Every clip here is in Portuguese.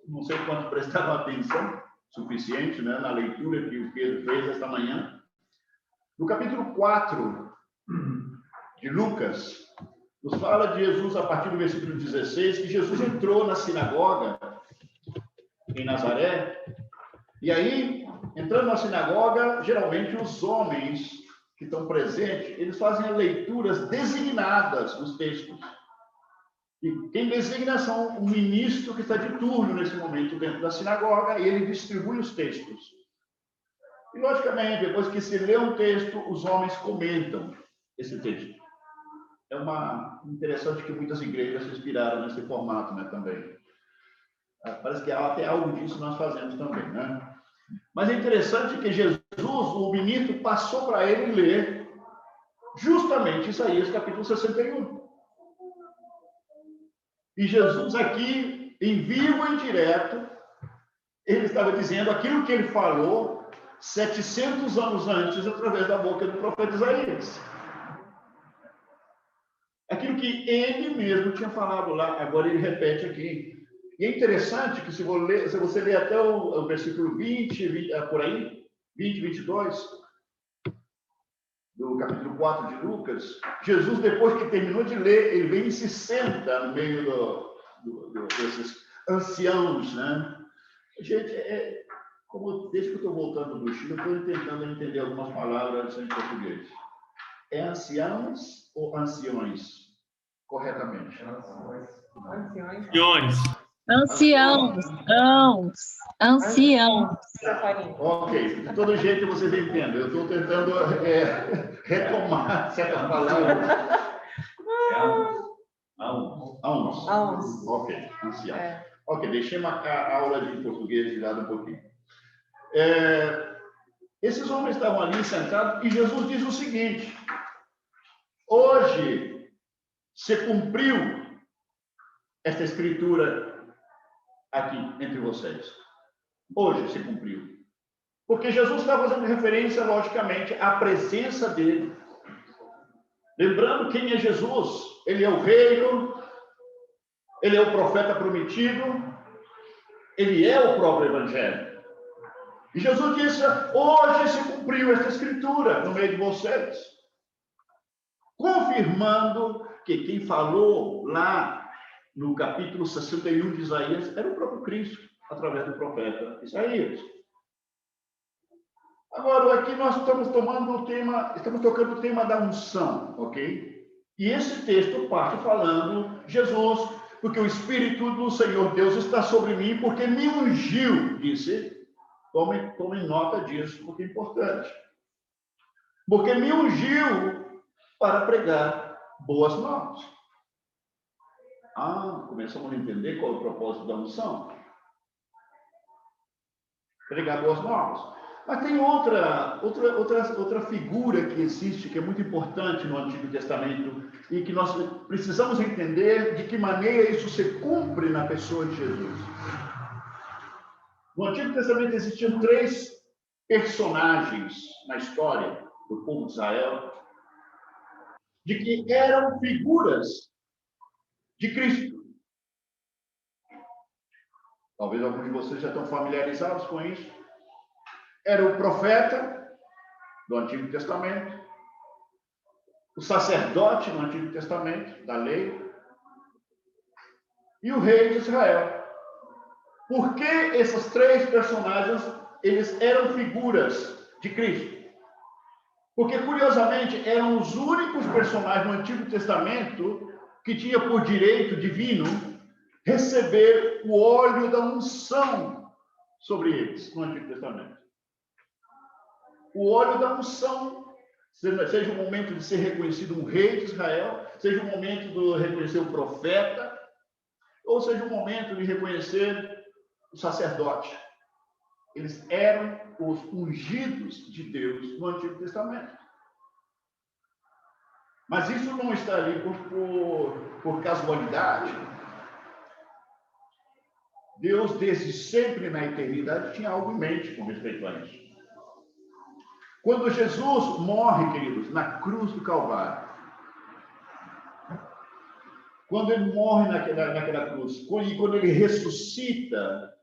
não sei quanto prestaram atenção, suficiente, né, na leitura que o Pedro fez esta manhã. No capítulo 4 de Lucas, nos fala de Jesus, a partir do versículo 16, que Jesus entrou na sinagoga em Nazaré, e aí, entrando na sinagoga, geralmente os homens que estão presentes, eles fazem leituras designadas dos textos. E quem designa são o ministro que está de turno nesse momento dentro da sinagoga, e ele distribui os textos. E, logicamente, depois que se lê um texto, os homens comentam esse texto. É interessante que muitas igrejas se inspiraram nesse formato, né, também. Parece que até algo disso nós fazemos também, né? Mas é interessante que Jesus, o ministro, passou para ele ler justamente Isaías capítulo 61. E Jesus aqui, em vivo e em direto, ele estava dizendo aquilo que ele falou 700 anos antes, através da boca do profeta Isaías. Aquilo que ele mesmo tinha falado lá, agora ele repete aqui. E é interessante que se você ler até o versículo 20, por aí, 20, 22, do capítulo 4 de Lucas, Jesus, depois que terminou de ler, ele vem e se senta no meio desses anciãos, né? Gente, desde que eu estou voltando do Chile, eu estou tentando entender algumas palavras em português. É anciãos ou anciões? Corretamente. Anciãos. Ok, de todo jeito vocês entendem. Eu estou tentando retomar certas palavras. Ok, ancião. Ok, deixemos a aula de português de lado um pouquinho. Esses homens estavam ali sentados e Jesus diz o seguinte: hoje se cumpriu esta escritura aqui entre vocês. Hoje se cumpriu. Porque Jesus está fazendo referência, logicamente, à presença dele. Lembrando quem é Jesus. Ele é o reino, ele é o profeta prometido, ele é o próprio evangelho. E Jesus disse: hoje se cumpriu esta escritura no meio de vocês. Confirmando que quem falou lá no capítulo 61 de Isaías era o próprio Cristo, através do profeta Isaías. Agora, aqui nós estamos tocando o tema da unção, ok? E esse texto parte falando, Jesus, porque o Espírito do Senhor Deus está sobre mim, porque me ungiu, disse. Tomem nota disso, porque é importante. Porque me ungiu para pregar boas novas. Começamos a entender qual é o propósito da unção. Pregar boas novas. Mas tem outra figura que existe, que é muito importante no Antigo Testamento, e que nós precisamos entender de que maneira isso se cumpre na pessoa de Jesus. No Antigo Testamento existiam 3 personagens na história do povo de Israel, de que eram figuras de Cristo. Talvez alguns de vocês já estão familiarizados com isso. Era o profeta do Antigo Testamento, o sacerdote no Antigo Testamento, da lei, e o rei de Israel. Por que esses 3 personagens, eles eram figuras de Cristo? Porque, curiosamente, eram os únicos personagens no Antigo Testamento que tinha por direito divino receber o óleo da unção sobre eles no Antigo Testamento. O óleo da unção, seja o momento de ser reconhecido um rei de Israel, seja o momento de reconhecer o profeta, ou seja o momento de reconhecer o sacerdote. Eles eram os ungidos de Deus no Antigo Testamento. Mas isso não está ali por casualidade. Deus, desde sempre na eternidade, tinha algo em mente com respeito a isso. Quando Jesus morre, queridos, na cruz do Calvário, quando ele morre naquela cruz, e quando ele ressuscita,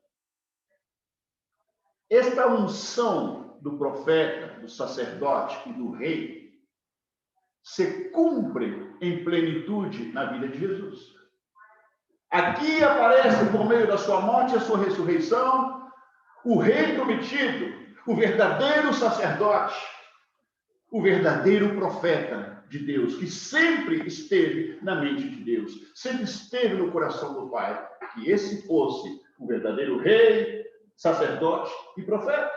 esta unção do profeta, do sacerdote e do rei se cumpre em plenitude na vida de Jesus. Aqui aparece, por meio da sua morte e a sua ressurreição, o rei prometido, o verdadeiro sacerdote, o verdadeiro profeta de Deus, que sempre esteve na mente de Deus, sempre esteve no coração do Pai, que esse fosse o verdadeiro rei, sacerdote e profeta.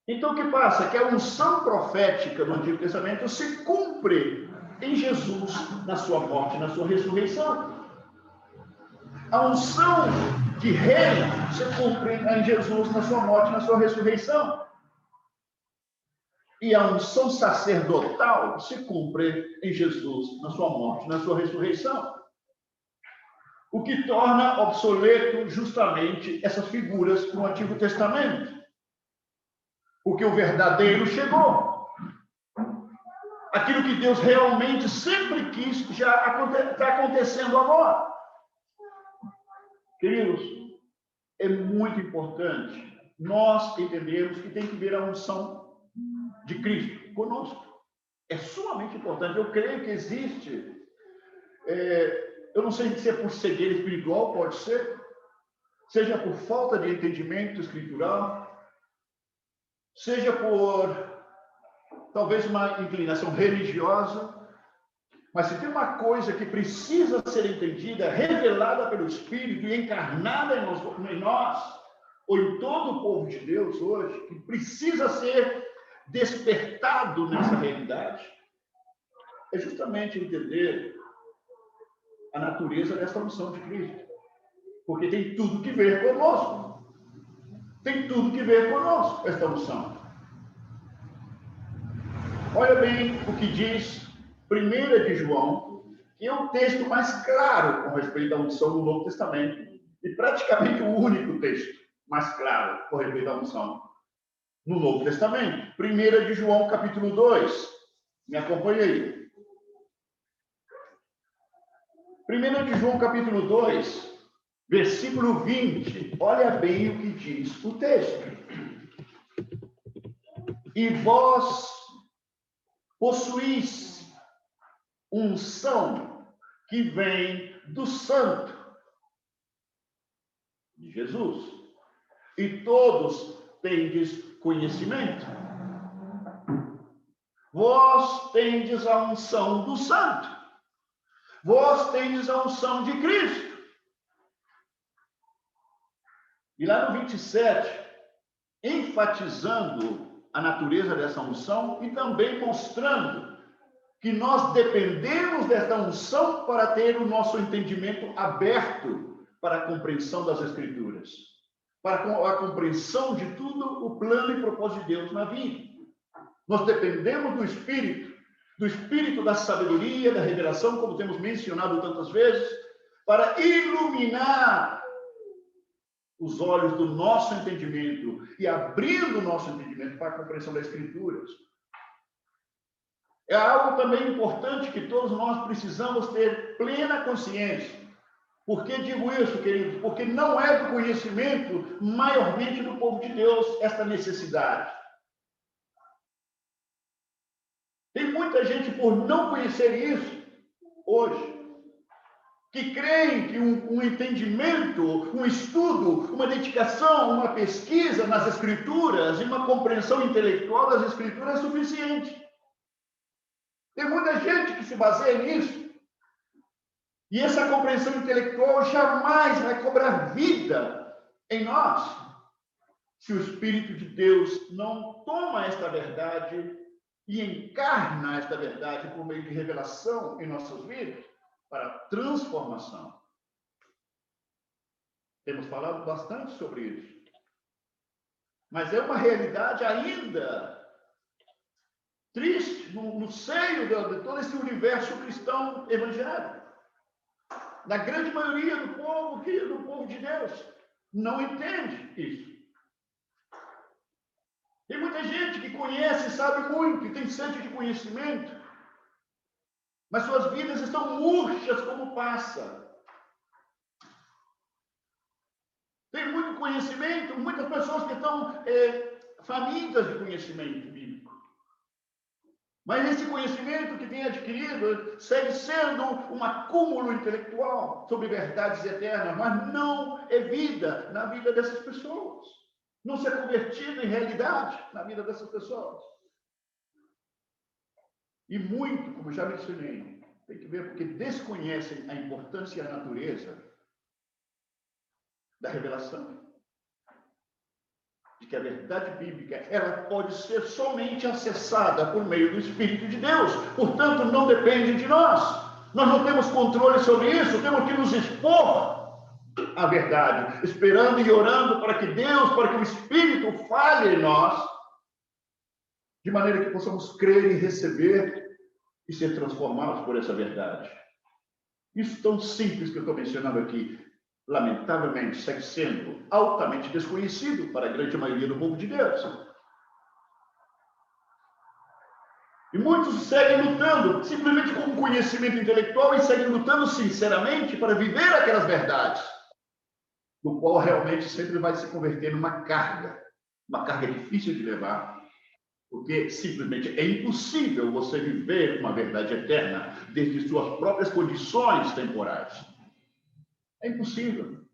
Então, o que passa? Que a unção profética do Antigo Testamento se cumpre em Jesus, na sua morte, na sua ressurreição. A unção de rei se cumpre em Jesus, na sua morte, na sua ressurreição. E a unção sacerdotal se cumpre em Jesus, na sua morte, na sua ressurreição. O que torna obsoleto justamente essas figuras do Antigo Testamento. Porque o verdadeiro chegou. Aquilo que Deus realmente sempre quis já está acontecendo agora. Queridos, é muito importante nós entendermos que tem que ver a unção de Cristo conosco. É sumamente importante. Eu creio que existe, eu não sei se é por cegueira espiritual, pode ser, seja por falta de entendimento escritural, seja por talvez uma inclinação religiosa, mas se tem uma coisa que precisa ser entendida, revelada pelo Espírito e encarnada em nós, ou em todo o povo de Deus hoje, que precisa ser despertado nessa realidade, é justamente entender a natureza dessa unção de Cristo. Porque tem tudo que ver conosco. Tem tudo que ver conosco, esta unção. Olha bem o que diz 1 de João, que é o texto mais claro com respeito à unção do Novo Testamento, e praticamente o único texto mais claro com respeito à unção no Novo Testamento. 1 de João, capítulo 2. Me acompanhe aí. 1 de João, capítulo 2, versículo 20. Olha bem o que diz o texto. E vós possuís unção que vem do Santo, de Jesus, e todos tendes conhecimento. Vós tendes a unção do Santo. Vós tendes a unção de Cristo. E lá no 27, enfatizando a natureza dessa unção e também mostrando que nós dependemos dessa unção para ter o nosso entendimento aberto para a compreensão das Escrituras, para a compreensão de tudo o plano e propósito de Deus na vida. Nós dependemos do Espírito da sabedoria, da revelação, como temos mencionado tantas vezes, para iluminar os olhos do nosso entendimento e abrindo o nosso entendimento para a compreensão das Escrituras. É algo também importante que todos nós precisamos ter plena consciência. Por que digo isso, queridos? Porque não é do conhecimento, maiormente do povo de Deus, esta necessidade. Tem muita gente, por não conhecer isso, hoje, que creem que um entendimento, um estudo, uma dedicação, uma pesquisa nas Escrituras e uma compreensão intelectual das Escrituras é suficiente. Tem muita gente que se baseia nisso. E essa compreensão intelectual jamais vai cobrar vida em nós, se o Espírito de Deus não toma esta verdade e encarna esta verdade por meio de revelação em nossas vidas para transformação. Temos falado bastante sobre isso. Mas é uma realidade ainda triste no seio de todo esse universo cristão evangélico. Da grande maioria do povo de Deus não entende isso. Tem muita gente que conhece, sabe muito, que tem sede de conhecimento, mas suas vidas estão murchas como passa. Tem muito conhecimento, muitas pessoas que estão famintas de conhecimento bíblico. Mas esse conhecimento que tem adquirido segue sendo um acúmulo intelectual sobre verdades eternas, mas não é vida na vida dessas pessoas. Não se é convertido em realidade na vida dessas pessoas. E muito, como já mencionei, tem que ver porque desconhecem a importância e a natureza da revelação. De que a verdade bíblica, ela pode ser somente acessada por meio do Espírito de Deus. Portanto, não depende de nós. Nós não temos controle sobre isso, temos que nos expor à verdade, esperando e orando para que Deus, para que o Espírito fale em nós, de maneira que possamos crer e receber e ser transformados por essa verdade. Isso tão simples que eu estou mencionando aqui, lamentavelmente, segue sendo altamente desconhecido para a grande maioria do povo de Deus. E muitos seguem lutando simplesmente com conhecimento intelectual e seguem lutando sinceramente para viver aquelas verdades, no qual realmente sempre vai se converter numa carga difícil de levar, porque simplesmente é impossível você viver uma verdade eterna desde suas próprias condições temporais. É impossível.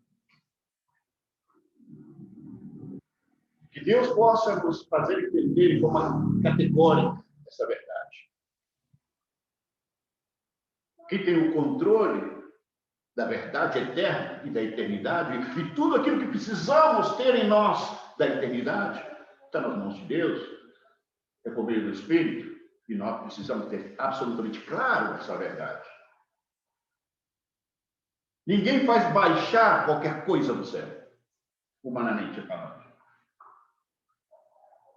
Que Deus possa nos fazer entender de forma categórica essa verdade. Quem tem o controle da verdade eterna e da eternidade, e tudo aquilo que precisamos ter em nós da eternidade, está nas mãos de Deus, é por meio do Espírito, e nós precisamos ter absolutamente claro essa verdade. Ninguém faz baixar qualquer coisa do céu, humanamente falando.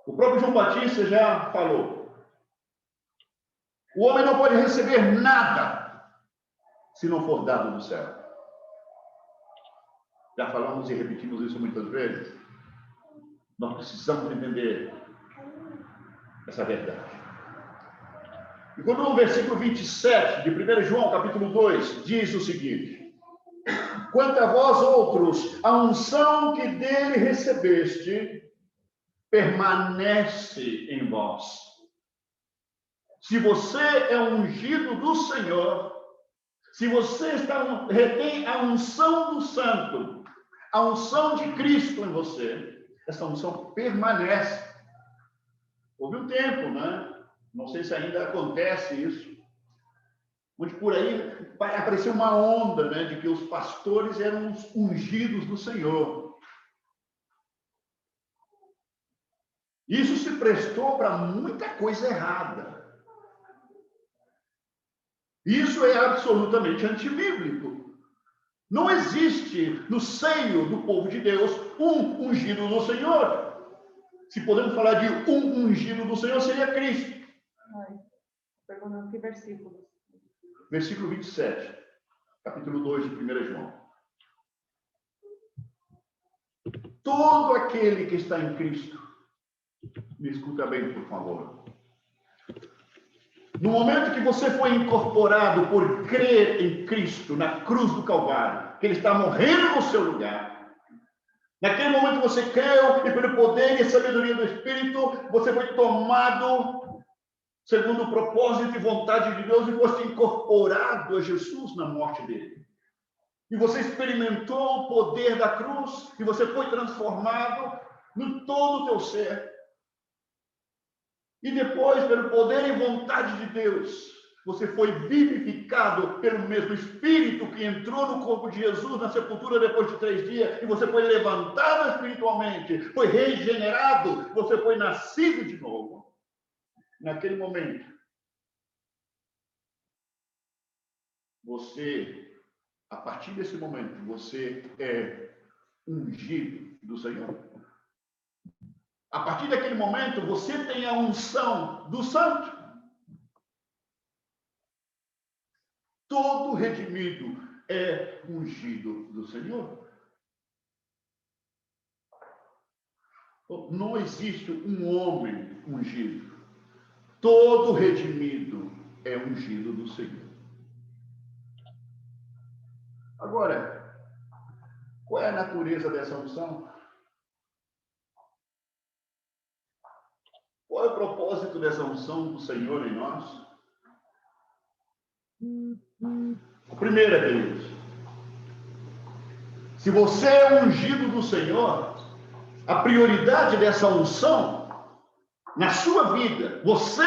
O próprio João Batista já falou. O homem não pode receber nada se não for dado do céu. Já falamos e repetimos isso muitas vezes. Nós precisamos entender essa verdade. E quando o versículo 27 de 1 João, capítulo 2, diz o seguinte: quanto a vós outros, a unção que dele recebeste permanece em vós. Se você é ungido do Senhor, se você retém a unção do Santo, a unção de Cristo em você, essa unção permanece. Houve um tempo, né? Não sei se ainda acontece isso, onde por aí apareceu uma onda, né, de que os pastores eram os ungidos do Senhor. Isso se prestou para muita coisa errada. Isso é absolutamente antibíblico. Não existe no seio do povo de Deus um ungido do Senhor. Se podemos falar de um ungido do Senhor, seria Cristo. Perguntando que versículo? Versículo 27, capítulo 2 de 1 João. Todo aquele que está em Cristo, me escuta bem, por favor. No momento que você foi incorporado por crer em Cristo, na cruz do Calvário, que Ele está morrendo no seu lugar, naquele momento você creu e pelo poder e sabedoria do Espírito, você foi tomado segundo o propósito e vontade de Deus e foste incorporado a Jesus na morte dele. E você experimentou o poder da cruz e você foi transformado no todo o teu ser. E depois, pelo poder e vontade de Deus, você foi vivificado pelo mesmo Espírito que entrou no corpo de Jesus na sepultura depois de 3 dias, e você foi levantado espiritualmente, foi regenerado, você foi nascido de novo. Naquele momento, você, a partir desse momento, você é ungido do Senhor. A partir daquele momento, você tem a unção do Santo. Todo redimido é ungido do Senhor. Não existe um homem ungido. Todo redimido é ungido do Senhor. Agora, qual é a natureza dessa unção? Qual é o propósito dessa unção do Senhor em nós? A primeira, queridos, se você é ungido do Senhor, a prioridade dessa unção na sua vida, você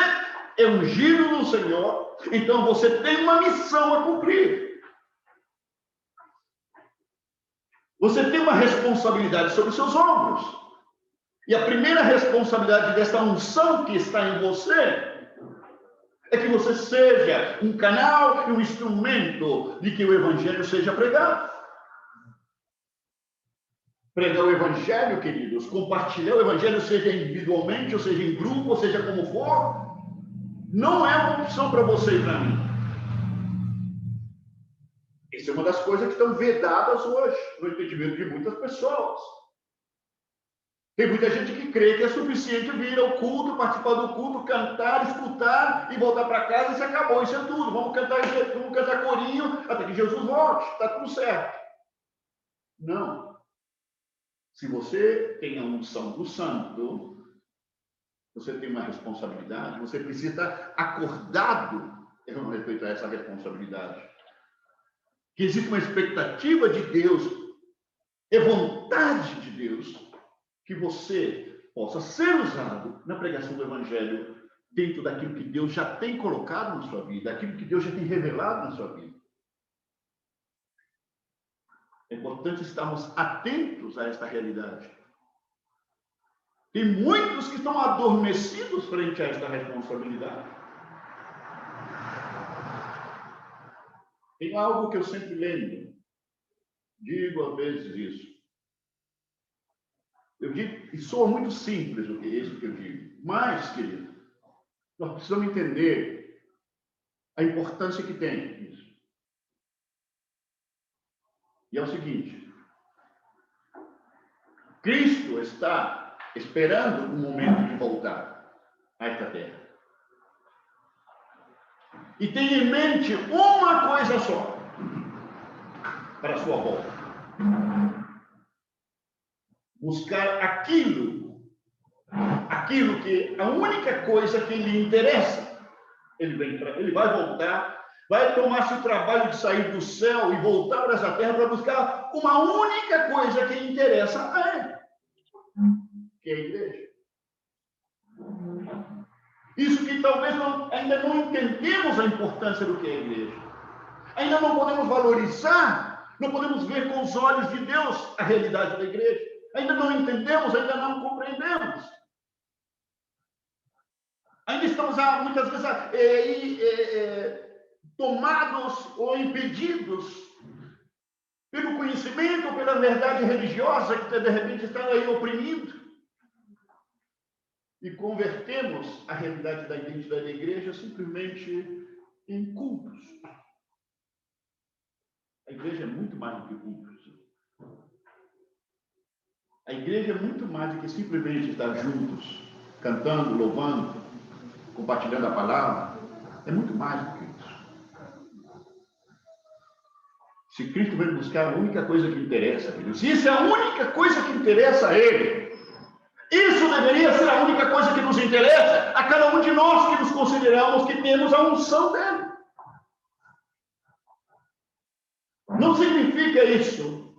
é ungido do Senhor, então você tem uma missão a cumprir. Você tem uma responsabilidade sobre os seus ombros. E a primeira responsabilidade dessa unção que está em você é que você seja um canal e um instrumento de que o Evangelho seja pregado. Pregar o Evangelho, queridos, compartilhar o Evangelho, seja individualmente, ou seja em grupo, ou seja como for, não é uma opção para você e para mim. Essa é uma das coisas que estão vedadas hoje, no entendimento de muitas pessoas. Tem muita gente que crê que é suficiente vir ao culto, participar do culto, cantar, escutar e voltar para casa e se acabou, isso é tudo. Vamos cantar corinho até que Jesus volte, está tudo certo. Não. Se você tem a unção do Santo, você tem uma responsabilidade, você precisa estar acordado em respeito a essa responsabilidade. Que existe uma expectativa de Deus, é vontade de Deus, que você possa ser usado na pregação do Evangelho dentro daquilo que Deus já tem colocado na sua vida, daquilo que Deus já tem revelado na sua vida. É importante estarmos atentos a esta realidade. Tem muitos que estão adormecidos frente a esta responsabilidade. Tem algo que eu sempre lembro, digo às vezes isso. Eu digo, e soa muito simples o que é isso que eu digo. Mas, querido, nós precisamos entender a importância que tem isso. E é o seguinte: Cristo está esperando o momento de voltar a esta terra. E tem em mente uma coisa só para a sua volta. Buscar aquilo que a única coisa que lhe interessa. Ele vai voltar, vai tomar-se o trabalho de sair do céu e voltar para essa terra para buscar uma única coisa que lhe interessa a ele, que é a igreja. Isso que talvez ainda não entendemos a importância do que é a igreja. Ainda não podemos valorizar, não podemos ver com os olhos de Deus a realidade da igreja. Ainda não entendemos, ainda não compreendemos. Ainda estamos, muitas vezes, tomados ou impedidos pelo conhecimento ou pela verdade religiosa que, de repente, está aí oprimindo. E convertemos a realidade da identidade da igreja simplesmente em cultos. A igreja é muito mais do que cultos. A igreja é muito mais do que simplesmente estar juntos, cantando, louvando, compartilhando a palavra. É muito mais do que isso. Se Cristo vem buscar a única coisa que interessa, se isso é a única coisa que interessa a Ele, isso deveria ser a única coisa que nos interessa a cada um de nós que nos consideramos que temos a unção dele. Não significa isso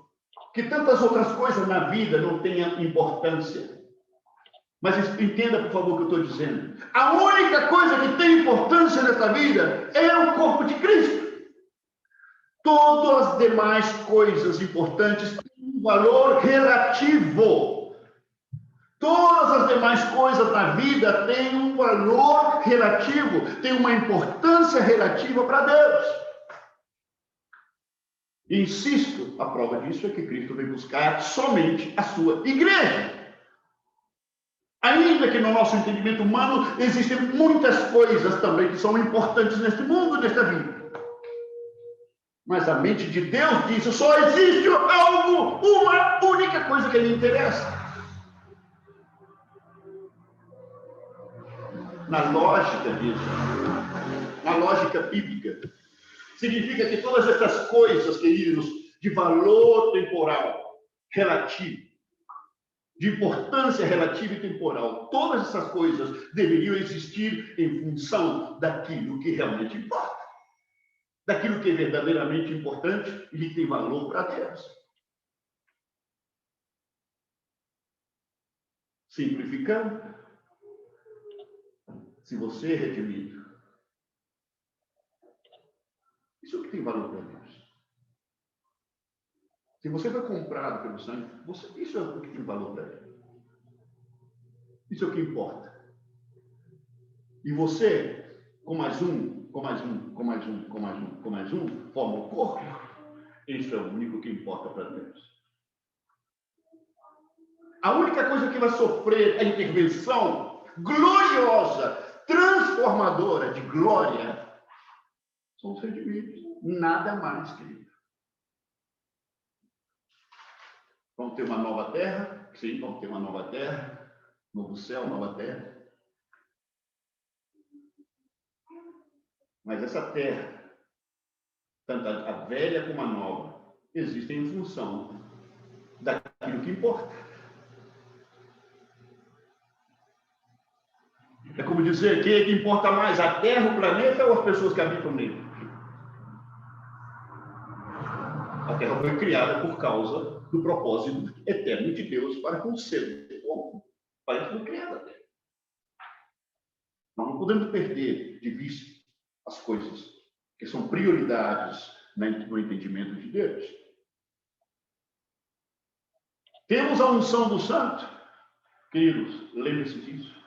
que tantas outras coisas na vida não tenham importância. Mas entenda, por favor, o que eu estou dizendo. A única coisa que tem importância nessa vida é o corpo de Cristo. Todas as demais coisas importantes têm um valor relativo. Todas as demais coisas na vida têm um valor relativo, têm uma importância relativa para Deus. E insisto, a prova disso é que Cristo veio buscar somente a sua igreja. Ainda que no nosso entendimento humano existem muitas coisas também que são importantes neste mundo, nesta vida. Mas a mente de Deus diz, só existe algo, uma única coisa que lhe interessa. Na lógica disso, na lógica bíblica, significa que todas essas coisas, queridos, de valor temporal, relativo, de importância relativa e temporal. Todas essas coisas deveriam existir em função daquilo que realmente importa, daquilo que é verdadeiramente importante e que tem valor para Deus. Simplificando, se você é redimido, isso é o que tem valor para Deus. Se você foi comprado pelo sangue, isso é o que tem valor para Ele. Isso é o que importa. E você, com mais um, forma o corpo, isso é o único que importa para Deus. A única coisa que vai sofrer a intervenção gloriosa, transformadora de glória, são os redimidos. Nada mais, querido. Vamos ter uma nova terra? Sim, vamos ter uma nova terra. Novo céu, nova terra. Mas essa terra, tanto a velha como a nova, existem em função daquilo que importa. É como dizer, quem é que importa mais, a terra, o planeta ou as pessoas que habitam nele? A terra foi criada por causa do propósito eterno de Deus para com o ser humano. Para isso foi criada a terra. Nós não podemos perder de vista as coisas que são prioridades no entendimento de Deus. Temos a unção do santo, queridos, lembre-se disso.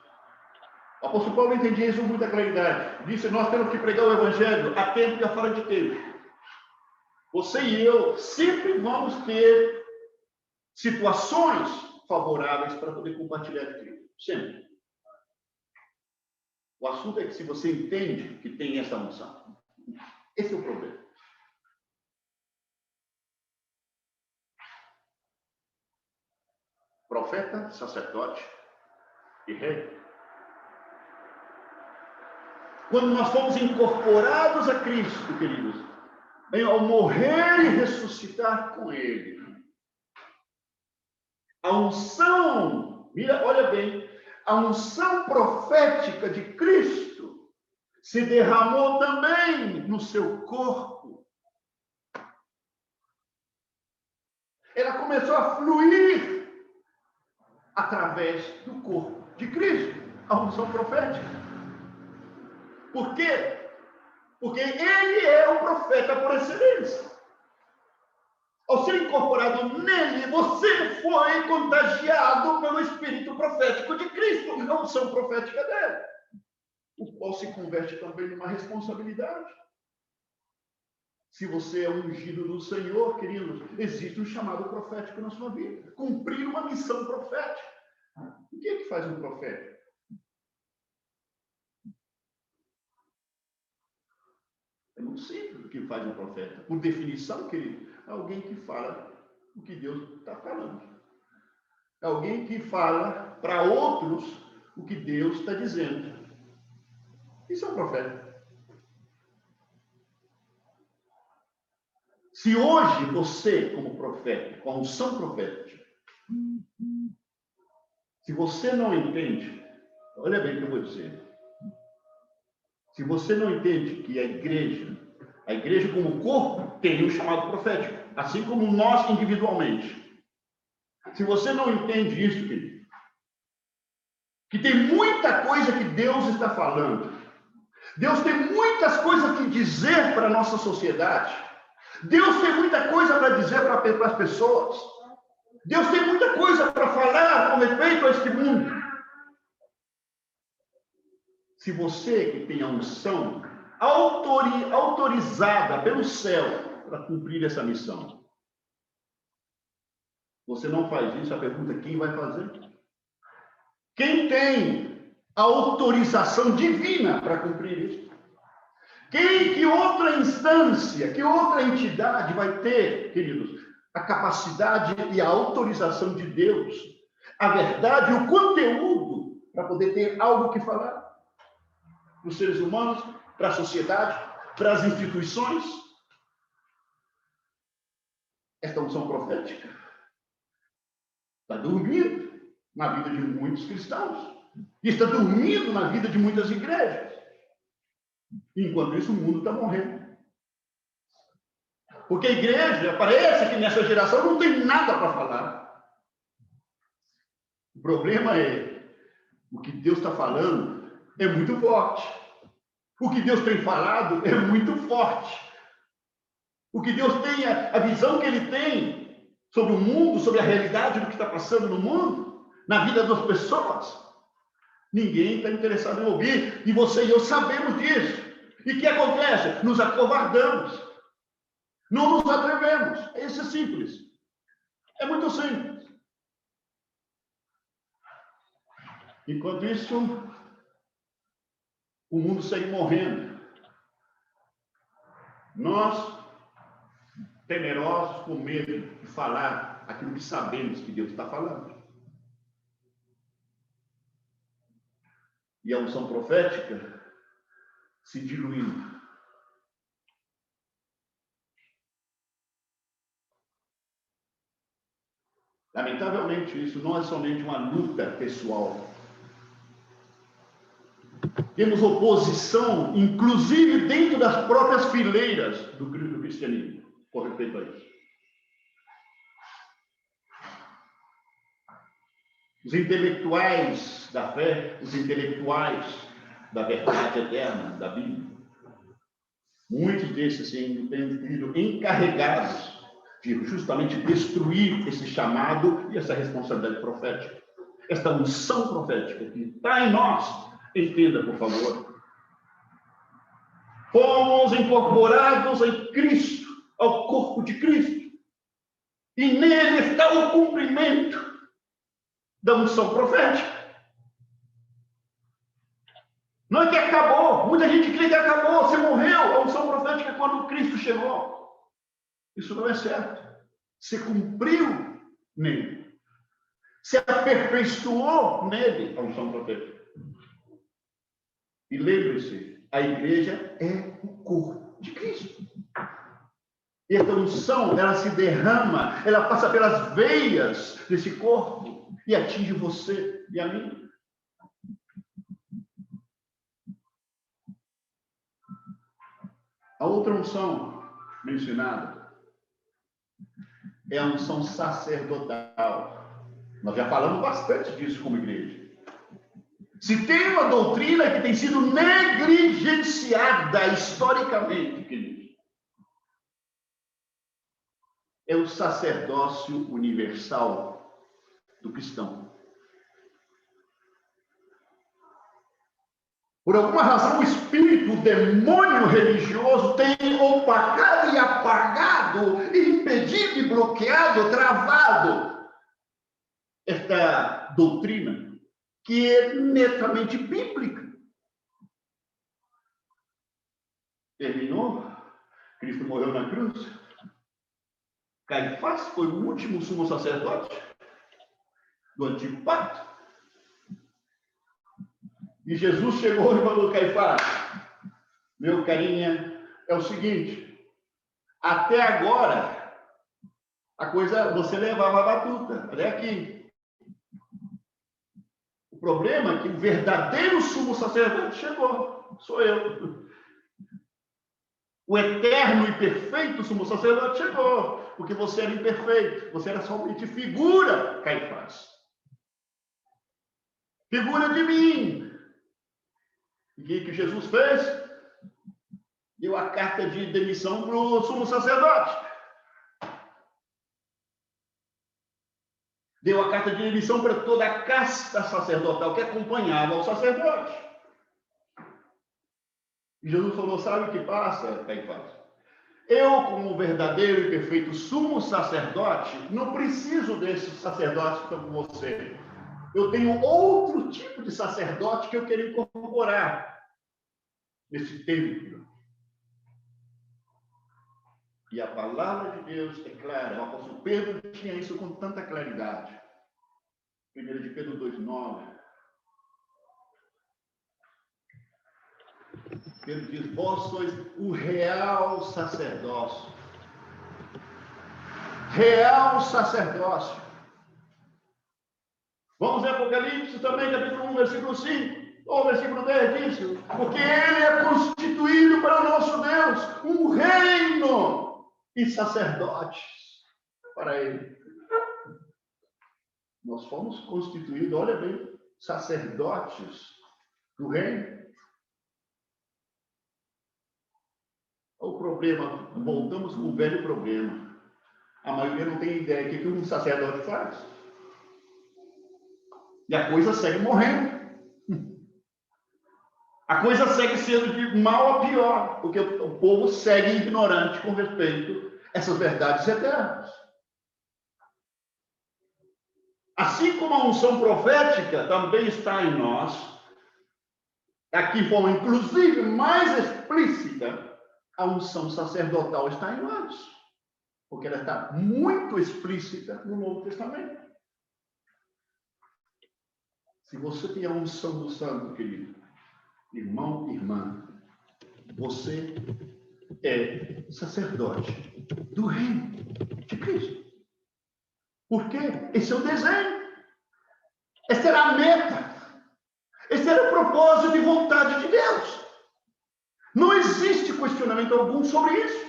O apóstolo Paulo entendia isso com muita claridade. Disse, nós temos que pregar o evangelho a tempo e a fora de tempo. Você e eu sempre vamos ter situações favoráveis para poder compartilhar de Cristo. Sempre. O assunto é que se você entende que tem essa unção, esse é o problema. Profeta, sacerdote e rei. Quando nós fomos incorporados a Cristo, queridos, ao morrer e ressuscitar com Ele, a unção, olha bem, a unção profética de Cristo se derramou também no seu corpo. Ela começou a fluir através do corpo de Cristo, a unção profética. Por quê? Porque ele é o profeta por excelência. Ao ser incorporado nele, você foi contagiado pelo Espírito profético de Cristo, a unção profética dele. O qual se converte também numa responsabilidade. Se você é ungido do Senhor, queridos, existe um chamado profético na sua vida. Cumprir uma missão profética. O que é que faz um profeta? É muito simples o que faz um profeta. Por definição, querido, é alguém que fala o que Deus está falando. É alguém que fala para outros o que Deus está dizendo. Isso é um profeta. Se hoje você, como profeta, com a unção profética, se você não entende, olha bem o que eu vou dizer. Se você não entende que a igreja como corpo, tem um chamado profético, assim como nós individualmente. Se você não entende isso, querido, que tem muita coisa que Deus está falando, Deus tem muitas coisas que dizer para a nossa sociedade, Deus tem muita coisa para dizer para as pessoas, Deus tem muita coisa para falar com respeito a este mundo. Se você que tem a unção autorizada pelo céu para cumprir essa missão, você não faz isso, a pergunta é quem vai fazer? Quem tem a autorização divina para cumprir isso? Que outra instância, que outra entidade vai ter, queridos, a capacidade e a autorização de Deus, a verdade e o conteúdo para poder ter algo que falar? Para os seres humanos, para a sociedade, para as instituições. esta unção profética está dormindo na vida de muitos cristãos. E está dormindo na vida de muitas igrejas. Enquanto isso, o mundo está morrendo. Porque a igreja, parece que nessa geração não tem nada para falar. O problema é, o que Deus está falando é muito forte. O que Deus tem falado é muito forte. O que Deus tem, a visão que Ele tem sobre o mundo, sobre a realidade do que está passando no mundo, na vida das pessoas, ninguém está interessado em ouvir. E você e eu sabemos disso. E o que acontece? Nos acovardamos. Não nos atrevemos. Isso é simples. É muito simples. Enquanto isso, o mundo segue morrendo. Nós, temerosos, com medo de falar aquilo que sabemos que Deus está falando. E a unção profética se diluindo. Lamentavelmente, isso não é somente uma luta pessoal. Temos oposição, inclusive dentro das próprias fileiras do cristianismo, com respeito a isso. Os intelectuais da fé, os intelectuais da verdade eterna, da Bíblia, muitos desses têm sido encarregados de justamente destruir esse chamado e essa responsabilidade profética. Esta unção profética que está em nós. Entenda, por favor. Fomos incorporados em Cristo, ao corpo de Cristo. E nele está o cumprimento da unção profética. Não é que acabou. Muita gente crê que acabou. Você morreu. A unção profética é quando Cristo chegou. Isso não é certo. Você cumpriu nele. Se aperfeiçoou nele a unção profética. E lembre-se, a igreja é o corpo de Cristo. E essa unção, ela se derrama, ela passa pelas veias desse corpo e atinge você e a mim. A outra unção mencionada é a unção sacerdotal. Nós já falamos bastante disso como igreja. Se tem uma doutrina que tem sido negligenciada historicamente, querido, é o sacerdócio universal do cristão. Por alguma razão, o espírito, o demônio religioso tem opacado e apagado, impedido e bloqueado, travado esta doutrina que é netamente bíblica. Terminou? Cristo morreu na cruz. Caifás foi o último sumo sacerdote do antigo pacto. E Jesus chegou e falou: Caifás, meu carinha, é o seguinte, até agora a coisa, você levava a batuta, olha aqui. O problema é que o verdadeiro sumo sacerdote chegou, sou eu. O eterno e perfeito sumo sacerdote chegou, porque você era imperfeito, você era somente figura, Caifás. Figura de mim. E o que Jesus fez? Deu a carta de demissão para o sumo sacerdote. Deu a carta de demissão para toda a casta sacerdotal que acompanhava o sacerdote. E Jesus falou: sabe o que passa, Caifás? Eu, como verdadeiro e perfeito sumo sacerdote, não preciso desse sacerdote como você. Eu tenho outro tipo de sacerdote que eu quero incorporar nesse templo. E a palavra de Deus é clara. O apóstolo Pedro tinha isso com tanta claridade. 1 de Pedro 2,9. Pedro diz: vós sois o real sacerdócio, real sacerdócio. Vamos ver Apocalipse também, capítulo 1, versículo 5. Ou versículo 10 diz, porque ele é constituído para o nosso Deus um reino e sacerdotes para ele. Nós fomos constituídos, olha bem, sacerdotes do reino. O problema, voltamos com o velho problema. A maioria não tem ideia do que um sacerdote faz. E a coisa segue morrendo. A coisa segue sendo de mal a pior, porque o povo segue ignorante com respeito a essas verdades eternas. Assim como a unção profética também está em nós, aqui de forma inclusive mais explícita, a unção sacerdotal está em nós, porque ela está muito explícita no Novo Testamento. Se você tem a unção do Santo, querido, irmão e irmã, você é sacerdote do reino de Cristo. Por quê? Esse é o desenho. Essa era a meta. Esse era o propósito e vontade de Deus. Não existe questionamento algum sobre isso.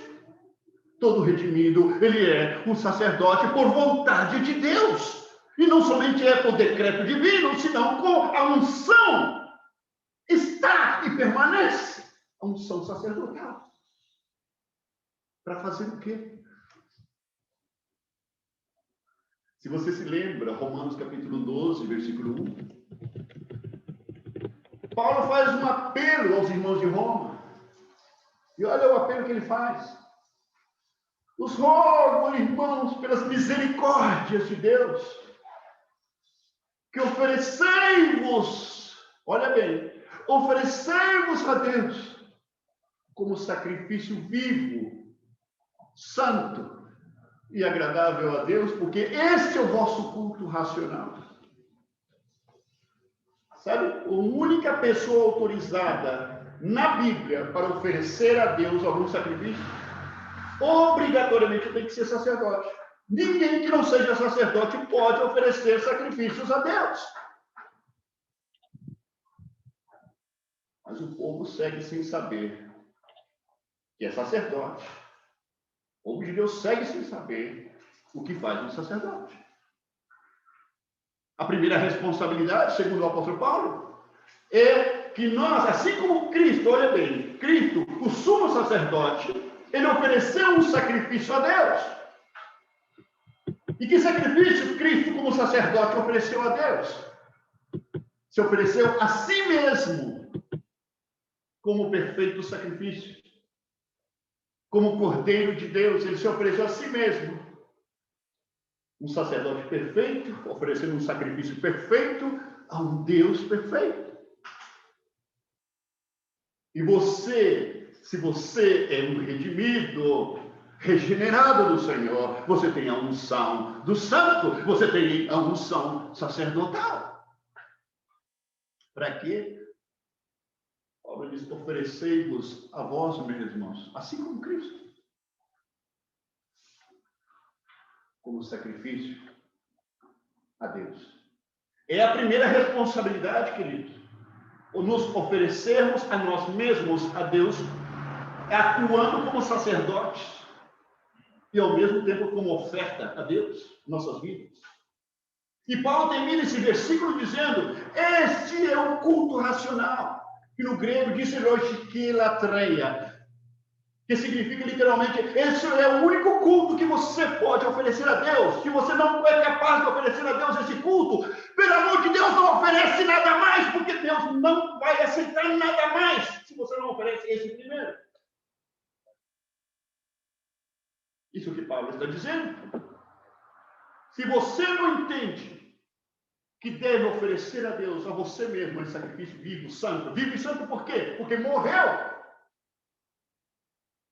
Todo redimido, ele é um sacerdote por vontade de Deus. E não somente é por decreto divino, senão com a unção. Está e permanece a unção sacerdotal. Para fazer o quê? Se você se lembra, Romanos capítulo 12, versículo 1, Paulo faz um apelo aos irmãos de Roma. E olha o apelo que ele faz. Os rogo, irmãos, pelas misericórdias de Deus, que oferecei-vos, olha bem, oferecei-vos a Deus como sacrifício vivo, santo e agradável a Deus, porque este é o vosso culto racional. Sabe, a única pessoa autorizada na Bíblia para oferecer a Deus algum sacrifício, obrigatoriamente tem que ser sacerdote. Ninguém que não seja sacerdote pode oferecer sacrifícios a Deus. Mas o povo segue sem saber que é sacerdote. O povo de Deus segue sem saber o que faz um sacerdote. A primeira responsabilidade, segundo o apóstolo Paulo, é que nós, assim como Cristo, olha bem, Cristo, o sumo sacerdote, ele ofereceu um sacrifício a Deus. E que sacrifício Cristo, como sacerdote, ofereceu a Deus? Se ofereceu a si mesmo como perfeito sacrifício. Como Cordeiro de Deus, ele se ofereceu a si mesmo. Um sacerdote perfeito, oferecendo um sacrifício perfeito a um Deus perfeito. E você, se você é um redimido, regenerado do Senhor, você tem a unção do Santo, você tem a unção sacerdotal. Para quê? Paulo diz, oferecei-vos a vós mesmos, assim como Cristo, como sacrifício a Deus. É a primeira responsabilidade, queridos, nos oferecermos a nós mesmos a Deus, atuando como sacerdotes e ao mesmo tempo como oferta a Deus, nossas vidas. E Paulo termina esse versículo dizendo, este é o culto racional, que no grego diz logiquilatreia, que significa literalmente, esse é o único culto que você pode oferecer a Deus. Se você não é capaz de oferecer a Deus esse culto, pelo amor de Deus, não oferece nada mais, porque Deus não vai aceitar nada mais se você não oferece esse primeiro. Isso que Paulo está dizendo. Se você não entende que deve oferecer a Deus, a você mesmo, esse sacrifício vivo e santo por quê? Porque morreu.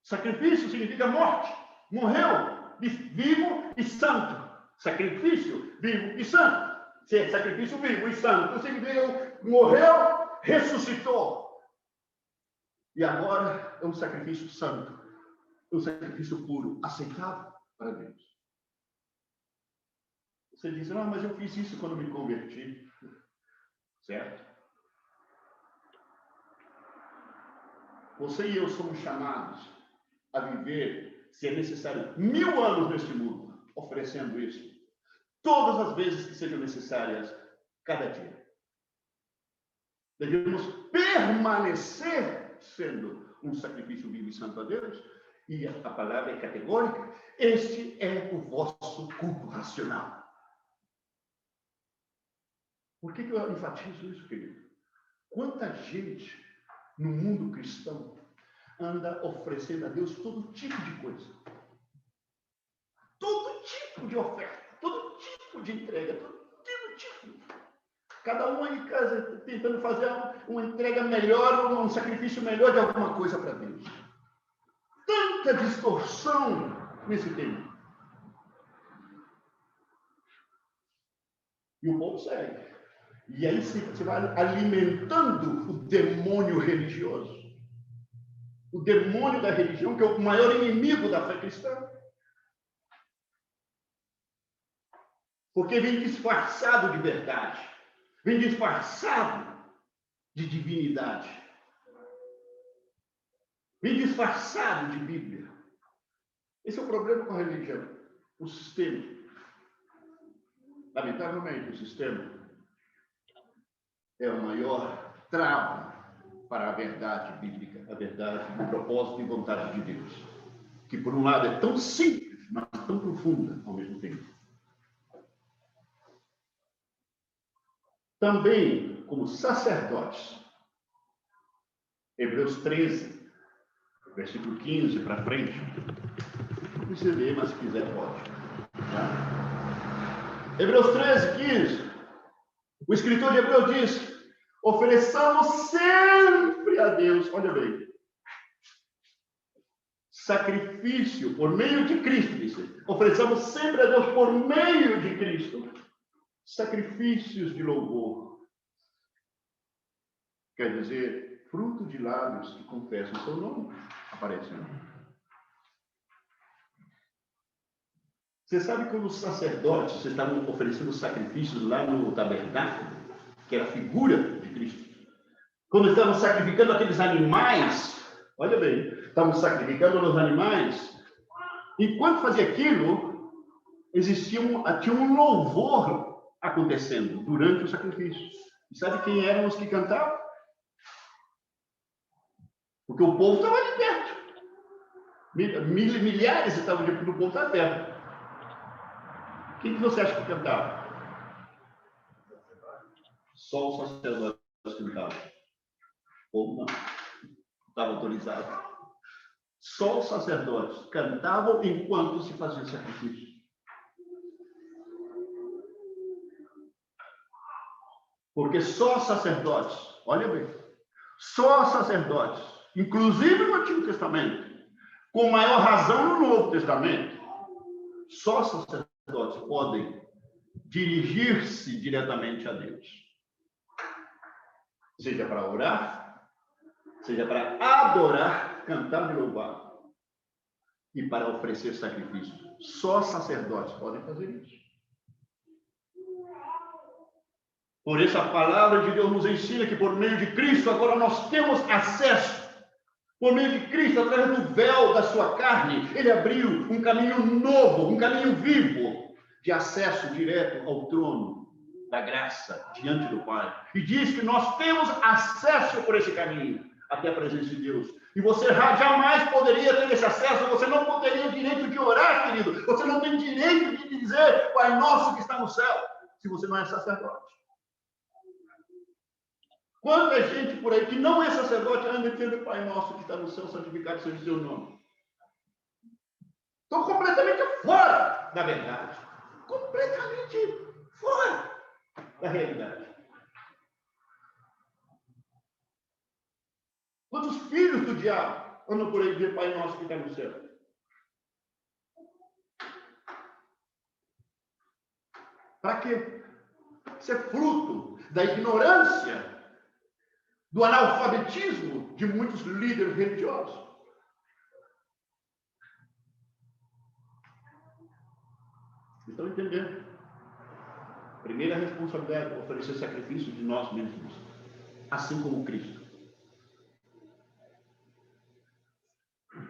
Sacrifício significa morte. Morreu, vivo e santo. Sacrifício vivo e santo. Sacrifício vivo e santo significa morreu, ressuscitou. E agora é um sacrifício santo. Um sacrifício puro, aceitável para Deus. Você diz, não, mas eu fiz isso quando me converti. Certo? Você e eu somos chamados a viver, se é necessário, 1000 anos neste mundo, oferecendo isso. Todas as vezes que sejam necessárias, cada dia. Devemos permanecer sendo um sacrifício vivo e santo a Deus. E a palavra é categórica. Este é o vosso culto racional. Por que eu enfatizo isso, querido? Quanta gente no mundo cristão anda oferecendo a Deus todo tipo de coisa. Todo tipo de oferta, todo tipo de entrega, todo tipo. Cada um em casa tentando fazer uma entrega melhor, um sacrifício melhor de alguma coisa para Deus. Tanta distorção nesse tema. E o povo segue. E aí você vai alimentando o demônio religioso. O demônio da religião, que é o maior inimigo da fé cristã. Porque vem disfarçado de verdade. Vem disfarçado de divinidade. Vem disfarçado de Bíblia. Esse é o problema com a religião. O sistema. Lamentavelmente, o sistema é o maior trava para a verdade bíblica, a verdade, o propósito e vontade de Deus. Que, por um lado, é tão simples, mas tão profunda ao mesmo tempo. Também, como sacerdotes, Hebreus 13, versículo 15 para frente, não precisa ler, mas se quiser pode. Tá? Hebreus 13, 15, o escritor de Hebreus diz, ofereçamos sempre a Deus, olha bem, sacrifício por meio de Cristo, disse, ofereçamos sempre a Deus por meio de Cristo, sacrifícios de louvor. Quer dizer, fruto de lábios que confessam o seu nome, aparecendo. Você sabe quando os sacerdotes estavam oferecendo sacrifícios lá no tabernáculo, que era a figura de Cristo, quando estavam sacrificando aqueles animais, olha bem, estavam sacrificando os animais, enquanto fazia aquilo, tinha um louvor acontecendo durante o sacrifício. E sabe quem eram os que cantavam? Porque o povo estava ali perto. Milhares estavam no povo da terra. Quem que você acha que cantava? Só os sacerdotes cantavam. O povo não. Estava autorizado. Só os sacerdotes cantavam enquanto se fazia o sacrifício. Porque só sacerdotes, olha bem, só sacerdotes, inclusive no Antigo Testamento, com maior razão no Novo Testamento, só sacerdotes podem dirigir-se diretamente a Deus. Seja para orar, seja para adorar, cantar e louvar, e para oferecer sacrifício. Só sacerdotes podem fazer isso. Por isso a palavra de Deus nos ensina que por meio de Cristo agora nós temos acesso. Por meio de Cristo, através do véu da sua carne, ele abriu um caminho novo, um caminho vivo de acesso direto ao trono da graça diante do Pai. E diz que nós temos acesso por esse caminho até a presença de Deus. E você jamais poderia ter esse acesso, você não teria direito de orar, querido. Você não tem direito de dizer, Pai nosso que está no céu, se você não é sacerdote. Quanta gente por aí que não é sacerdote anda dizendo, Pai nosso que está no céu, santificado seja o seu nome. Estão completamente fora da verdade. Completamente fora da realidade. Quantos filhos do diabo andam por aí dizendo, Pai nosso que está no céu? Para quê? Isso é fruto da ignorância, do analfabetismo de muitos líderes religiosos. Estão entendendo? Primeira responsabilidade é oferecer sacrifício de nós mesmos, assim como Cristo.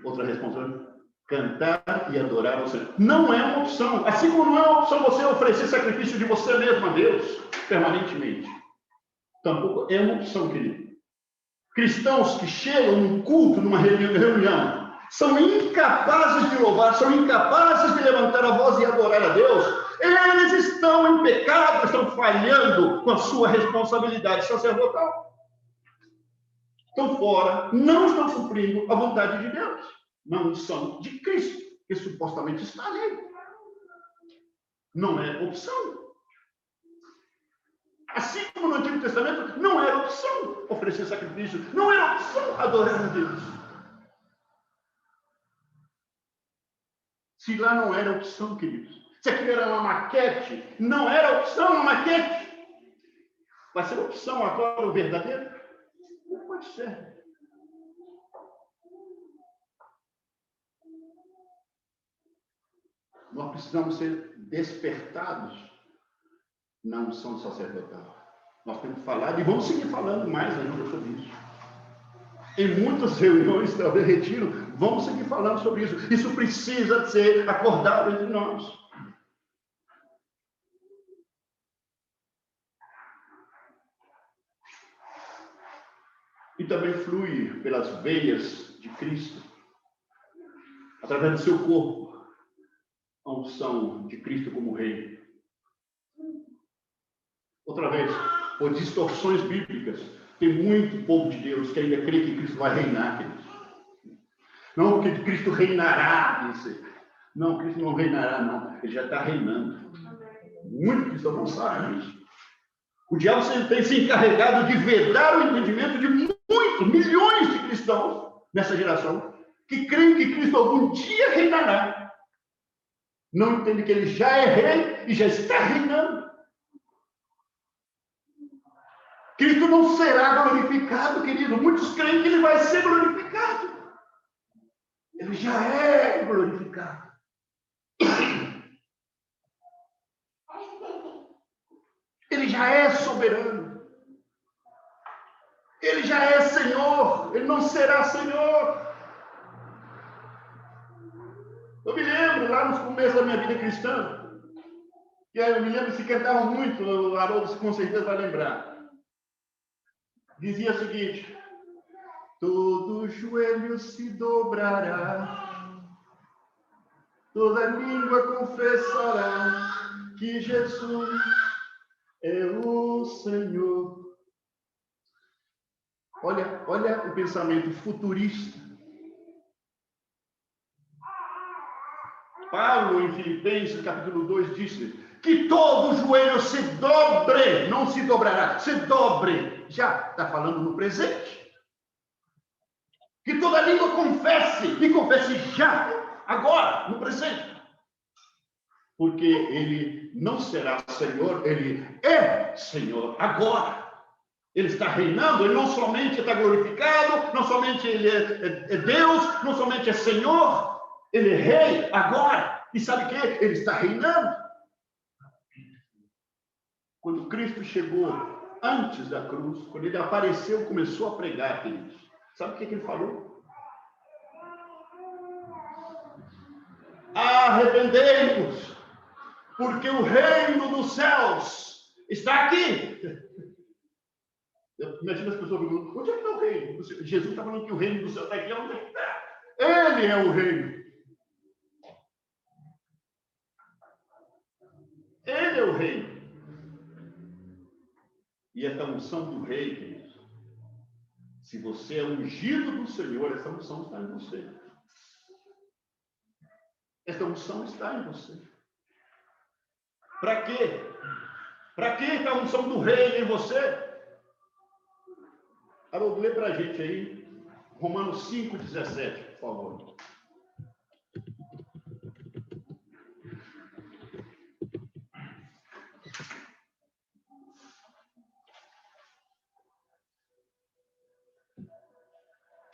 Outra responsabilidade, cantar e adorar ao Senhor. Não é uma opção. Assim como não é uma opção você oferecer sacrifício de você mesmo a Deus, permanentemente. Tampouco é uma opção, querido. Cristãos que chegam num culto, numa reunião, são incapazes de louvar, são incapazes de levantar a voz e adorar a Deus. Eles estão em pecado, estão falhando com a sua responsabilidade sacerdotal. Estão fora, não estão cumprindo a vontade de Deus. Não são de Cristo, que supostamente está nele. Não é opção. Assim como no Antigo Testamento, não era opção oferecer sacrifício, não era opção adorar a Deus. Se lá não era opção, queridos, se aquilo era uma maquete, não era opção, uma maquete, vai ser opção agora o verdadeiro? Não pode ser. Nós precisamos ser despertados na unção sacerdotal. Nós temos falado, e vamos seguir falando mais ainda sobre isso. Em muitas reuniões, talvez retiro, vamos seguir falando sobre isso. Isso precisa ser acordado entre nós. E também flui pelas veias de Cristo, através do seu corpo, a unção de Cristo como Rei. Outra vez, por distorções bíblicas, tem muito povo de Deus que ainda crê que Cristo vai reinar, queridos. Não que Cristo reinará, não, Cristo não reinará, não. Ele já está reinando. Muitos cristãos não sabem isso. O diabo tem se encarregado de vedar o entendimento de muitos, milhões de cristãos nessa geração, que creem que Cristo algum dia reinará. Não entende que ele já é rei e já está reinando. Cristo não será glorificado, querido. Muitos creem que ele vai ser glorificado. Ele já é glorificado. Ele já é soberano. Ele já é Senhor. Ele não será Senhor. Eu me lembro lá nos começos da minha vida cristã, que eu me lembro se cantavam muito, o Haroldo com certeza vai lembrar. Dizia o seguinte: todo joelho se dobrará, toda língua confessará que Jesus é o Senhor. Olha o pensamento futurista. Paulo, em Filipenses, capítulo 2, disse que todo joelho se dobre, não se dobrará, se dobre. Já está falando no presente. Que toda língua confesse, e confesse já, agora, no presente. Porque ele não será Senhor, ele é Senhor agora. Ele está reinando, ele não somente está glorificado, não somente ele é Deus, não somente é Senhor, ele é rei agora. E sabe o que? Ele está reinando. Quando Cristo chegou antes da cruz, quando ele apareceu, começou a pregar, queridos. Sabe o que ele falou? Arrependei-vos, porque o reino dos céus está aqui. Imagina as pessoas perguntando: onde é que está o reino? Jesus está falando que o reino do céu está aqui. Onde é que está? Ele é o reino. Ele é o rei. E esta unção do rei, queridos, se você é ungido do Senhor, essa unção está em você. Esta unção está em você. Para quê? Para que está a unção do rei em você? Haroldo, lê para a gente aí, Romanos 5,17, por favor.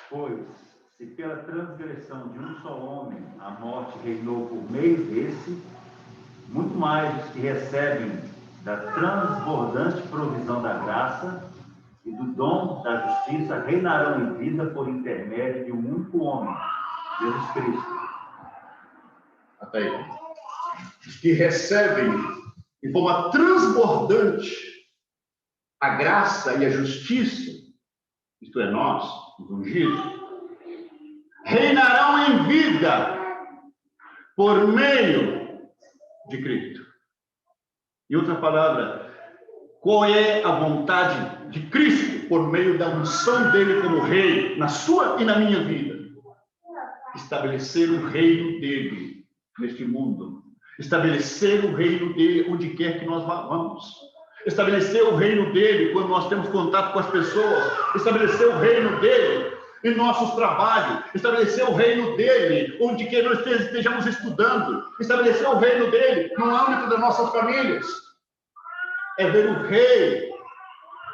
Pois, se pela transgressão de um só homem a morte reinou por meio desse, muito mais os que recebem da transbordante provisão da graça e do dom da justiça reinarão em vida por intermédio de um único homem, Jesus Cristo. Até aí. Os que recebem de forma transbordante a graça e a justiça, isto é, nós, os ungidos, reinarão em vida por meio de Cristo. Em outra palavra, qual é a vontade de Cristo por meio da unção dele como rei na sua e na minha vida? Estabelecer o reino dele neste mundo. Estabelecer o reino dele onde quer que nós vamos. Estabelecer o reino dele quando nós temos contato com as pessoas. Estabelecer o reino dele em nossos trabalhos. Estabelecer o reino dele onde quer nós estejamos estudando. Estabelecer o reino dele no âmbito das nossas famílias. É ver o rei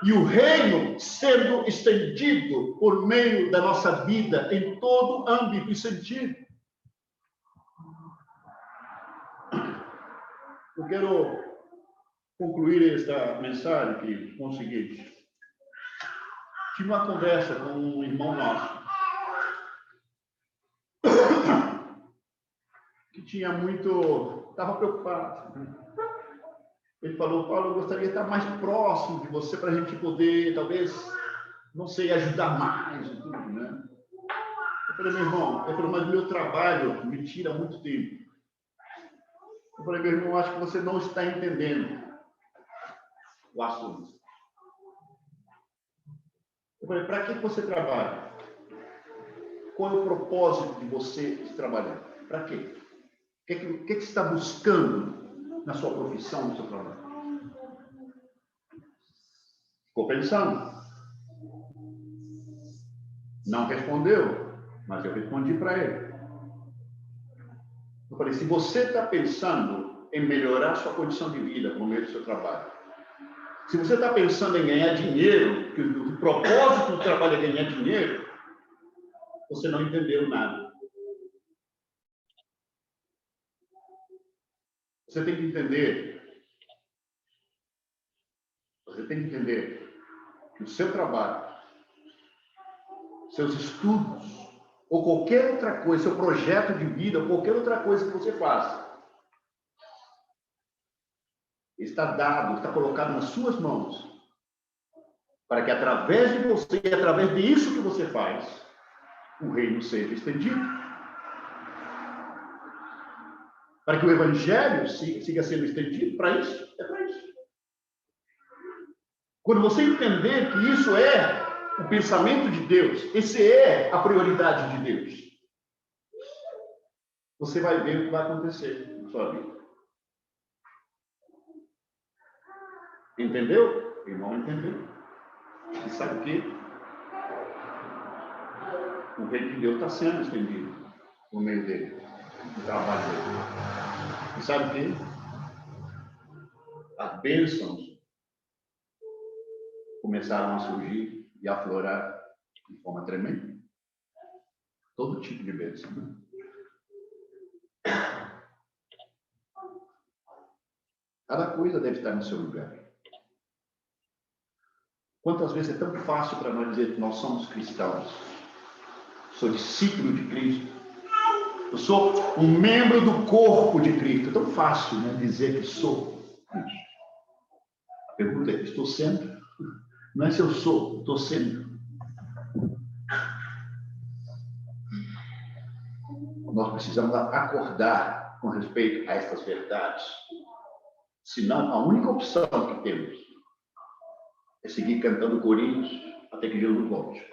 e o reino sendo estendido por meio da nossa vida em todo âmbito e sentido. Eu quero concluir esta mensagem com o seguinte. Tive uma conversa com um irmão nosso que tinha estava preocupado. Ele falou: Paulo, eu gostaria de estar mais próximo de você para a gente poder, talvez, não sei, ajudar mais e tudo, né? Eu falei: meu irmão, mas meu trabalho me tira muito tempo. Eu falei: meu irmão, acho que você não está entendendo o assunto. Eu falei: para que você trabalha? Qual é o propósito de você trabalhar? Para quê? O que você está buscando na sua profissão, no seu trabalho? Ficou pensando? Não respondeu, mas eu respondi para ele. Eu falei: se você está pensando em melhorar sua condição de vida por meio do seu trabalho, se você está pensando em ganhar dinheiro, que o propósito do trabalho é ganhar dinheiro, você não entendeu nada. Você tem que entender que o seu trabalho, seus estudos, ou qualquer outra coisa, seu projeto de vida, ou qualquer outra coisa que você faça, está dado, está colocado nas suas mãos, para que através de você e através disso que você faz, o reino seja estendido. Para que o evangelho siga sendo estendido, para isso, é para isso. Quando você entender que isso é o pensamento de Deus, esse é a prioridade de Deus, você vai ver o que vai acontecer na sua vida. Entendeu? O irmão entendeu. E sabe o quê? O reino de Deus está sendo estendido no meio dele, no trabalho dele. E sabe o quê? As bênçãos começaram a surgir e aflorar de forma tremenda. Todo tipo de bênção, né? Cada coisa deve estar no seu lugar. Quantas vezes é tão fácil para nós dizer que nós somos cristãos? Sou discípulo de Cristo. Eu sou um membro do corpo de Cristo. É tão fácil, né, dizer que sou. A pergunta é: estou sendo? Não é se eu sou, estou sendo. Nós precisamos acordar com respeito a estas verdades. Senão, a única opção que temos é seguir cantando corinhos até que Jesus volte.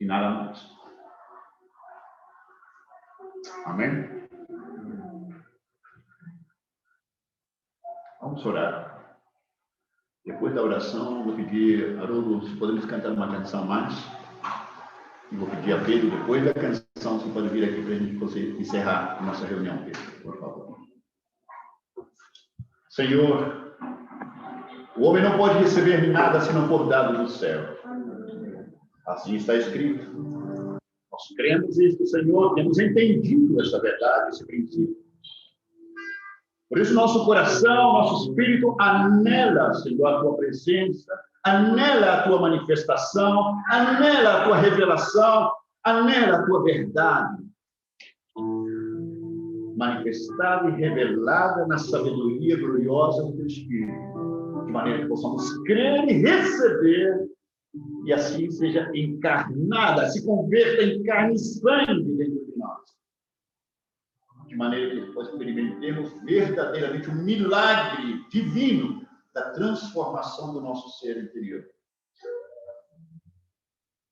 E nada mais. Amém? Vamos orar. Depois da oração, eu vou pedir, Haroldo, se podemos cantar uma canção mais. E vou pedir a Pedro, depois da canção, se pode vir aqui para a gente poder encerrar a nossa reunião, Pedro, por favor. Senhor, o homem não pode receber nada se não for dado do céu. Assim está escrito. Nós cremos nisso, Senhor, temos entendido essa verdade, esse princípio. Por isso, nosso coração, nosso espírito anela, Senhor, a tua presença, anela a tua manifestação, anela a tua revelação, anela a tua verdade. Manifestada e revelada na sabedoria gloriosa do teu Espírito, de maneira que possamos crer e receber, e assim seja encarnada, se converta em carne e sangue dentro de nós. De maneira que depois experimentemos verdadeiramente o milagre divino da transformação do nosso ser interior.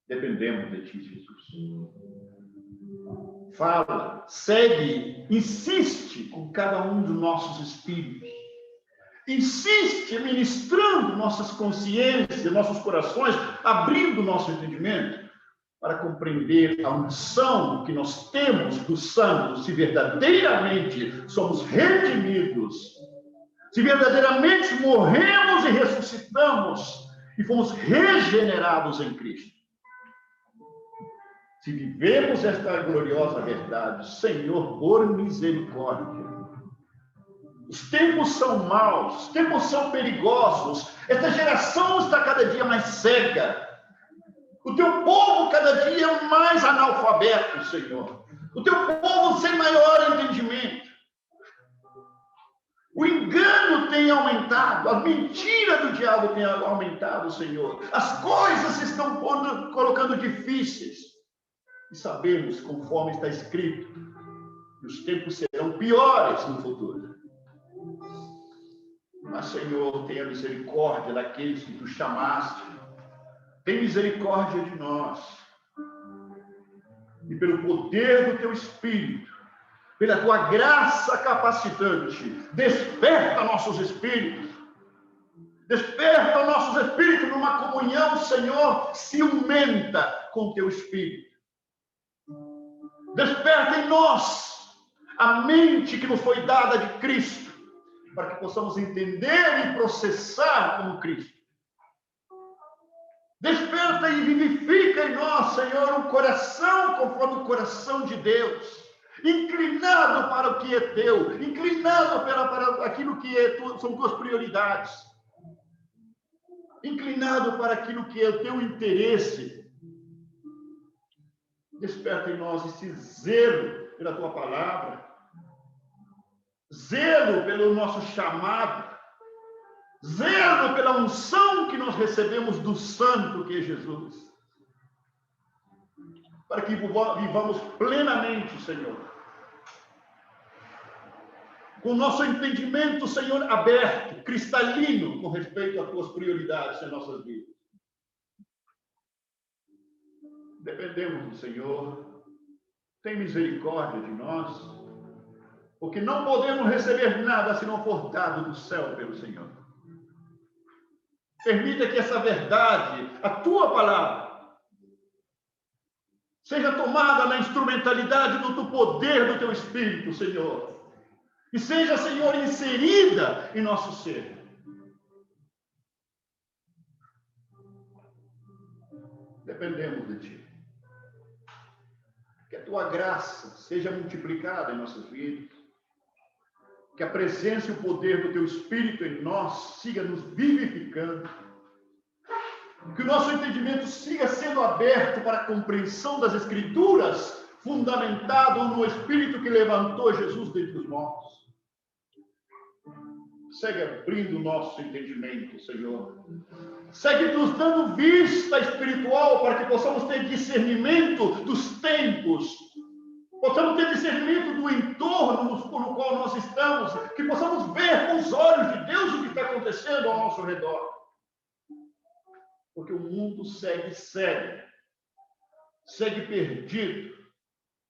Dependemos de ti, Jesus. Fala, segue, insiste com cada um dos nossos espíritos. Insiste ministrando nossas consciências, nossos corações, abrindo nosso entendimento para compreender a unção que nós temos dos santos, se verdadeiramente somos redimidos, se verdadeiramente morremos e ressuscitamos e fomos regenerados em Cristo. Se vivemos esta gloriosa verdade, Senhor, por misericórdia. Os tempos são maus, os tempos são perigosos, esta geração está cada dia mais cega. O teu povo cada dia é mais analfabeto, Senhor. O teu povo sem maior entendimento. O engano tem aumentado, a mentira do diabo tem aumentado, Senhor. As coisas se estão colocando difíceis. E sabemos, conforme está escrito, que os tempos serão piores no futuro. Mas, Senhor, tenha misericórdia daqueles que tu chamaste. Tem misericórdia de nós. E pelo poder do teu Espírito, pela tua graça capacitante, desperta nossos espíritos. Desperta nossos espíritos numa comunhão, Senhor, ciumenta com o teu Espírito. Desperta em nós a mente que nos foi dada de Cristo, para que possamos entender e processar como Cristo. Desperta e vivifica em nós, Senhor, um coração conforme o coração de Deus, inclinado para o que é teu, inclinado para aquilo que são tuas prioridades, inclinado para aquilo que é o teu interesse. Desperta em nós esse zelo pela tua palavra, zelo pelo nosso chamado, zelo pela unção que nós recebemos do Santo que é Jesus, para que vivamos plenamente, Senhor, com o nosso entendimento, Senhor, aberto, cristalino, com respeito às tuas prioridades em nossas vidas. Dependemos do Senhor, tem misericórdia de nós, porque não podemos receber nada se não for dado do céu pelo Senhor. Permita que essa verdade, a tua palavra, seja tomada na instrumentalidade do poder do teu Espírito, Senhor, e seja, Senhor, inserida em nosso ser. Dependemos de ti. Que a tua graça seja multiplicada em nossas vidas. Que a presença e o poder do teu Espírito em nós siga nos vivificando. Que o nosso entendimento siga sendo aberto para a compreensão das Escrituras, fundamentado no Espírito que levantou Jesus dentre os mortos. Segue abrindo o nosso entendimento, Senhor. Segue nos dando vista espiritual para que possamos ter discernimento dos tempos. Possamos ter discernimento do entorno no qual nós estamos. Que possamos ver com os olhos de Deus o que está acontecendo ao nosso redor. Porque o mundo segue cego. Segue perdido.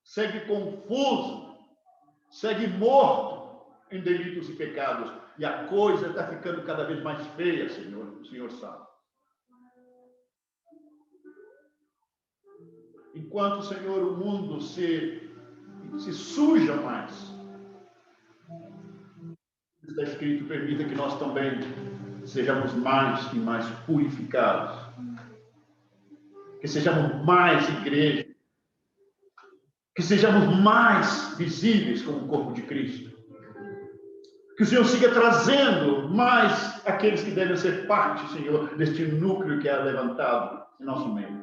Segue confuso. Segue morto em delitos e pecados. E a coisa está ficando cada vez mais feia, Senhor. O Senhor sabe. Enquanto, Senhor, o mundo se suja mais, está escrito, permita que nós também sejamos mais e mais purificados. Que sejamos mais igreja. Que sejamos mais visíveis como o corpo de Cristo. Que o Senhor siga trazendo mais aqueles que devem ser parte, Senhor, deste núcleo que é levantado em nosso meio.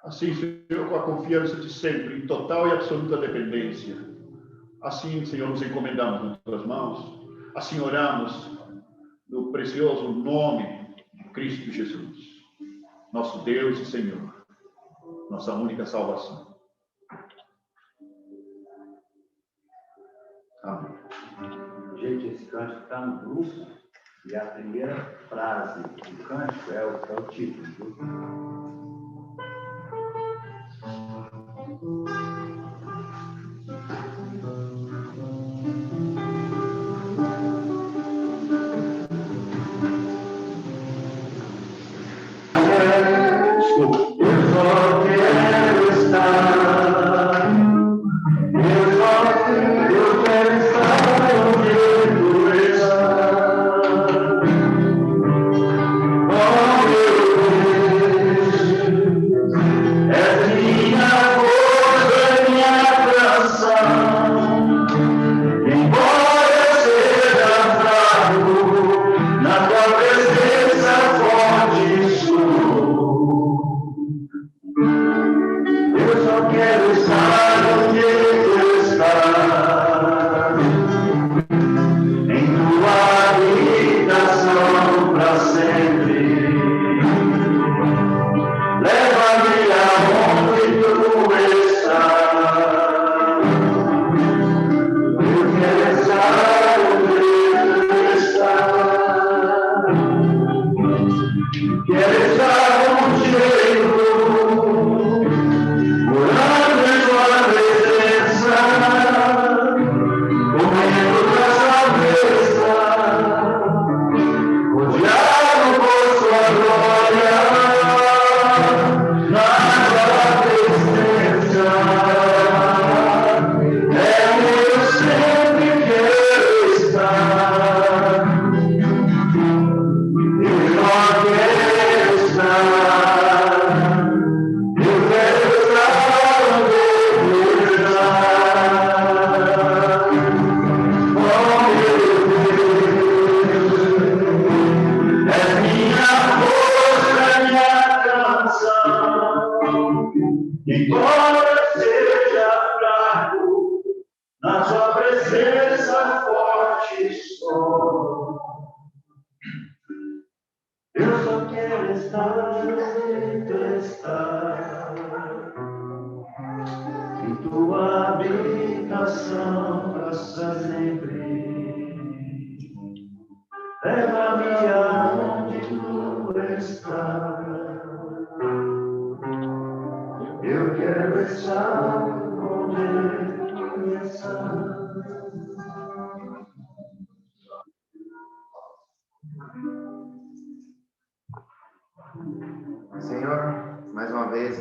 Assim, Senhor, com a confiança de sempre, em total e absoluta dependência. Assim, Senhor, nos encomendamos nas tuas mãos. Assim oramos no precioso nome de Cristo Jesus, nosso Deus e Senhor, nossa única salvação. Amém. Gente, esse cântico está no grupo e a primeira frase do cântico é o título. Senhor, mais uma vez,